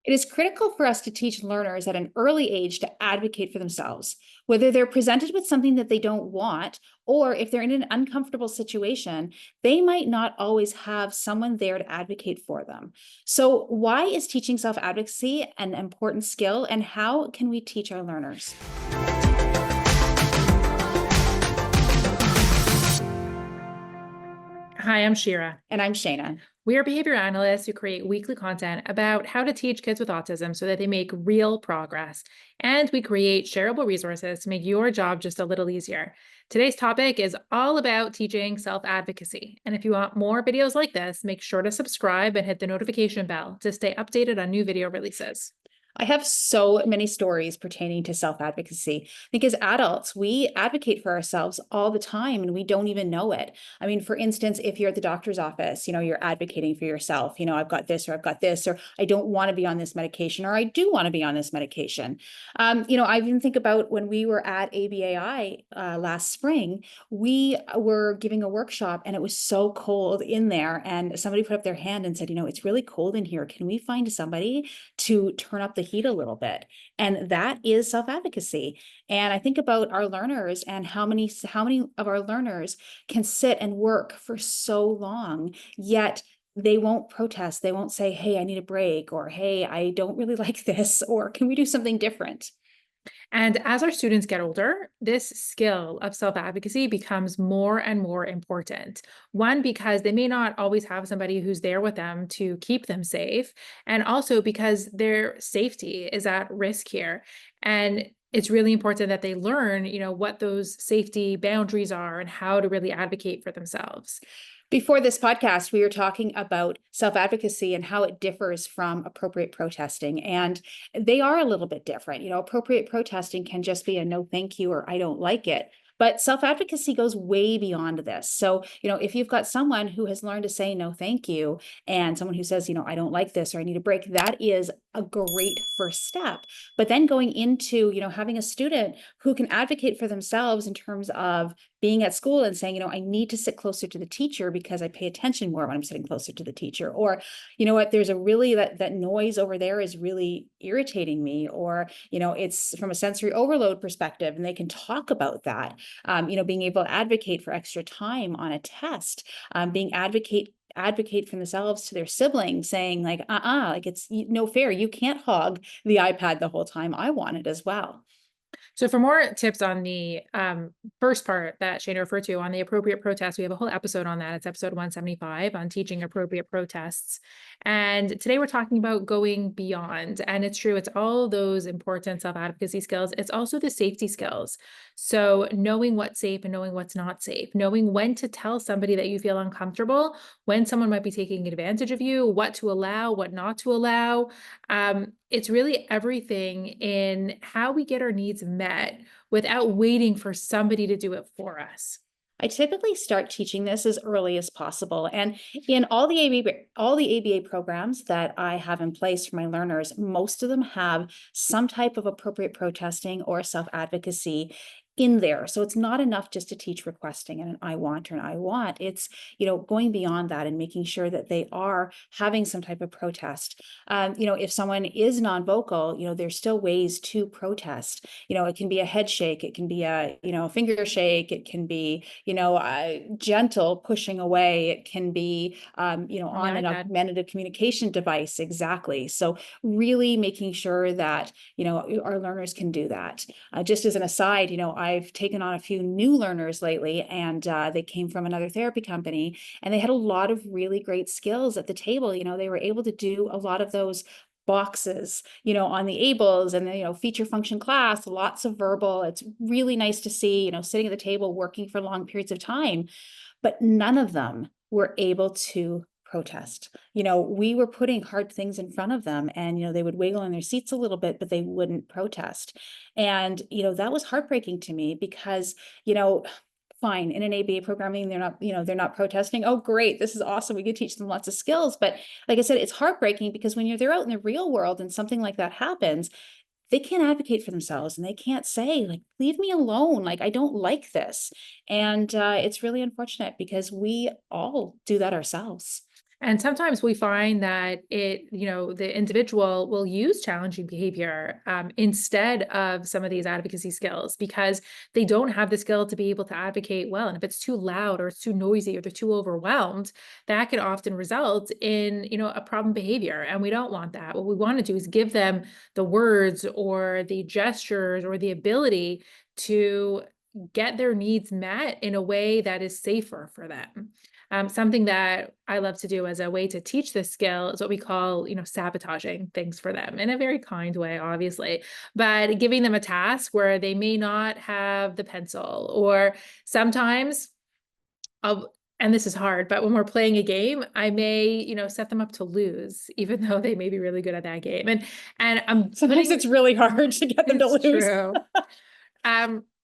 It is critical for us to teach learners at an early age to advocate for themselves, whether they're presented with something that they don't want, or if they're in an uncomfortable situation, they might not always have someone there to advocate for them. So, why is teaching self advocacy an important skill, and how can we teach our learners? Hi, I'm Shira. And I'm Shayna. We are behavior analysts who create weekly content about how to teach kids with autism so that they make real progress. And we create shareable resources to make your job just a little easier. Today's topic is all about teaching self advocacy. And if you want more videos like this, make sure to subscribe and hit the notification bell to stay updated on new video releases. I have so many stories pertaining to self advocacy. I think as adults, we advocate for ourselves all the time and we don't even know it. I mean, for instance, if you're at the doctor's office, you're advocating for yourself, I've got this or I've got this, or I don't want to be on this medication, or I do want to be on this medication. I even think about when we were at ABAI last spring, we were giving a workshop and it was so cold in there. And somebody put up their hand and said, it's really cold in here. Can we find somebody to turn up the heat a little bit? And that is self-advocacy. And I think about our learners and how many of our learners can sit and work for so long, yet they won't protest. They won't say, hey, I need a break, or hey, I don't really like this, or can we do something different? And as our students get older, this skill of self advocacy becomes more and more important. One, because they may not always have somebody who's there with them to keep them safe, and also because their safety is at risk here. And it's really important that they learn, what those safety boundaries are and how to really advocate for themselves. Before this podcast, we were talking about self-advocacy and how it differs from appropriate protesting. And they are a little bit different. Appropriate protesting can just be a no, thank you, or I don't like it. But self-advocacy goes way beyond this. So, if you've got someone who has learned to say no, thank you, and someone who says, I don't like this, or I need a break, that is a great first step. But then going into, having a student who can advocate for themselves in terms of being at school and saying, I need to sit closer to the teacher because I pay attention more when I'm sitting closer to the teacher. Or, what, there's a really, that noise over there is really irritating me. Or, it's from a sensory overload perspective, and they can talk about that. Being able to advocate for extra time on a test, being advocate for themselves to their siblings, saying like, like it's no fair. You can't hog the iPad the whole time. I want it as well. So for more tips on the first part that Shane referred to on the appropriate protest, we have a whole episode on that. It's episode 175 on teaching appropriate protests. And today we're talking about going beyond. And it's true, it's all those important self-advocacy skills. It's also the safety skills. So knowing what's safe and knowing what's not safe, knowing when to tell somebody that you feel uncomfortable, when someone might be taking advantage of you, what to allow, what not to allow. It's really everything in how we get our needs met without waiting for somebody to do it for us. I typically start teaching this as early as possible. And in all the ABA programs that I have in place for my learners, most of them have some type of appropriate protesting or self-advocacy in there. So it's not enough just to teach requesting and an I want or an I want. It's, going beyond that and making sure that they are having some type of protest. If someone is non-vocal, there's still ways to protest. It can be a head shake, it can be a, finger shake, it can be, gentle pushing away. It can be, On the on an iPad. augmentative communication device. Exactly. So really making sure that, our learners can do that. Just as an aside, I've taken on a few new learners lately, and they came from another therapy company, and they had a lot of really great skills at the table. They were able to do a lot of those boxes, on the ables and the, feature function class, lots of verbal. It's really nice to see, sitting at the table working for long periods of time, but none of them were able to protest. We were putting hard things in front of them, and, they would wiggle in their seats a little bit, but they wouldn't protest. And, that was heartbreaking to me because, fine, in an ABA programming, they're not protesting. Oh, great. This is awesome. We could teach them lots of skills. But like I said, it's heartbreaking because when they're out in the real world and something like that happens, they can't advocate for themselves and they can't say like, leave me alone. Like, I don't like this. And it's really unfortunate because we all do that ourselves. And sometimes we find that the individual will use challenging behavior instead of some of these advocacy skills because they don't have the skill to be able to advocate well. And if it's too loud or it's too noisy or they're too overwhelmed, that can often result in, a problem behavior. And we don't want that. What we want to do is give them the words or the gestures or the ability to get their needs met in a way that is safer for them. Something that I love to do as a way to teach this skill is what we call, sabotaging things for them in a very kind way, obviously, but giving them a task where they may not have the pencil, or sometimes I'll, and this is hard, but when we're playing a game, I may, set them up to lose, even though they may be really good at that game. And I'm Sometimes putting it's really hard to get them to it's lose. true.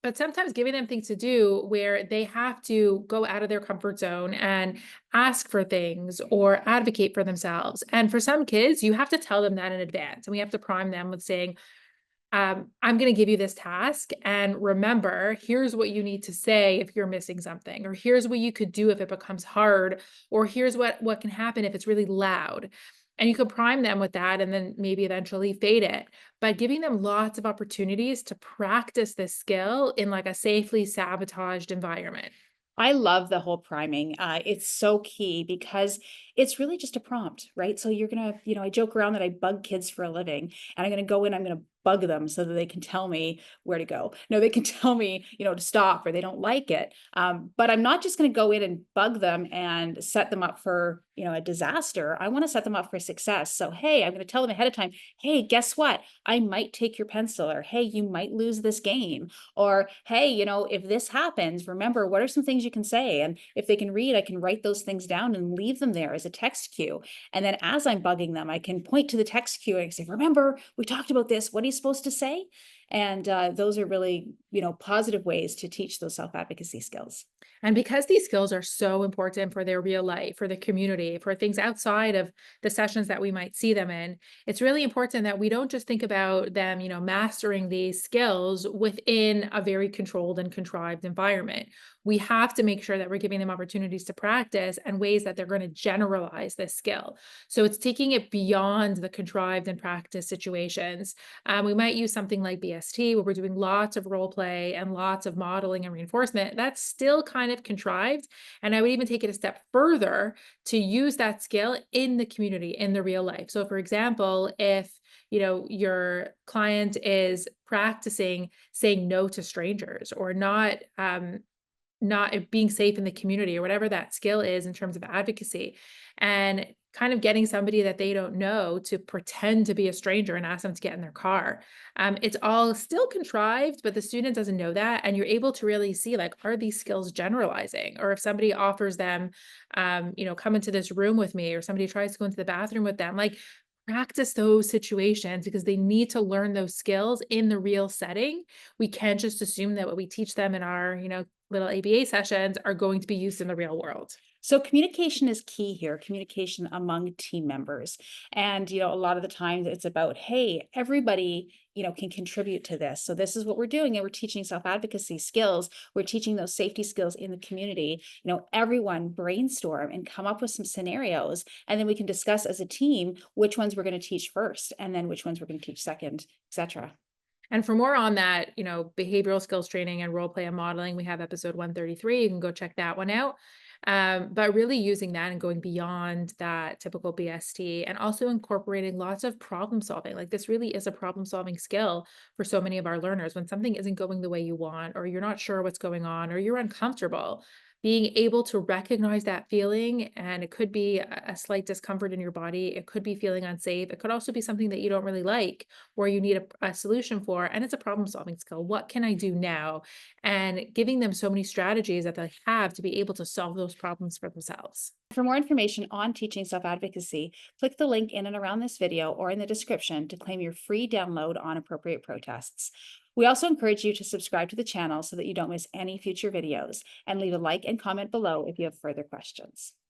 But sometimes giving them things to do where they have to go out of their comfort zone and ask for things or advocate for themselves. And for some kids, you have to tell them that in advance. And we have to prime them with saying, I'm going to give you this task. And remember, here's what you need to say if you're missing something, or here's what you could do if it becomes hard, or here's what can happen if it's really loud. And you could prime them with that and then maybe eventually fade it. But giving them lots of opportunities to practice this skill in like a safely sabotaged environment. I love the whole priming. It's so key because it's really just a prompt, right? So you're gonna, I joke around that I bug kids for a living, and I'm gonna go in, I'm gonna bug them so that they can tell me where to go. No, they can tell me, to stop or they don't like it. But I'm not just gonna go in and bug them and set them up for, a disaster. I want to set them up for success. So, hey, I'm gonna tell them ahead of time, hey, guess what? I might take your pencil, or hey, you might lose this game. Or, hey, if this happens, remember, what are some things you can say? And if they can read, I can write those things down and leave them there as a text cue. And then as I'm bugging them, I can point to the text cue and say, remember, we talked about this. What are you supposed to say? And those are really, positive ways to teach those self-advocacy skills. And because these skills are so important for their real life, for the community, for things outside of the sessions that we might see them in, it's really important that we don't just think about them, mastering these skills within a very controlled and contrived environment. We have to make sure that we're giving them opportunities to practice and ways that they're going to generalize this skill. So it's taking it beyond the contrived and practice situations. We might use something like BST, where we're doing lots of role play and lots of modeling and reinforcement. That's still kind of contrived. And I would even take it a step further to use that skill in the community, in the real life. So for example, if your client is practicing saying no to strangers, or not being safe in the community, or whatever that skill is in terms of advocacy, and kind of getting somebody that they don't know to pretend to be a stranger and ask them to get in their car. It's all still contrived, but the student doesn't know that. And you're able to really see, like, are these skills generalizing? Or if somebody offers them, come into this room with me, or somebody tries to go into the bathroom with them, like, practice those situations because they need to learn those skills in the real setting. We can't just assume that what we teach them in our, little ABA sessions are going to be used in the real world. So communication is key here, communication among team members. And, a lot of the times it's about, hey, everybody, can contribute to this. So this is what we're doing. And we're teaching self-advocacy skills. We're teaching those safety skills in the community. Everyone brainstorm and come up with some scenarios. And then we can discuss as a team which ones we're going to teach first, and then which ones we're going to teach second, etc. And for more on that, behavioral skills training and role play and modeling, we have episode 133. You can go check that one out. But really using that and going beyond that typical BST, and also incorporating lots of problem solving. Like, this really is a problem solving skill for so many of our learners. When something isn't going the way you want, or you're not sure what's going on, or you're uncomfortable, being able to recognize that feeling, and it could be a slight discomfort in your body. It could be feeling unsafe. It could also be something that you don't really like, or you need a solution for, and it's a problem solving skill. What can I do now? And giving them so many strategies that they have to be able to solve those problems for themselves. For more information on teaching self-advocacy, click the link in and around this video or in the description to claim your free download on appropriate protests. We also encourage you to subscribe to the channel so that you don't miss any future videos, and leave a like and comment below if you have further questions.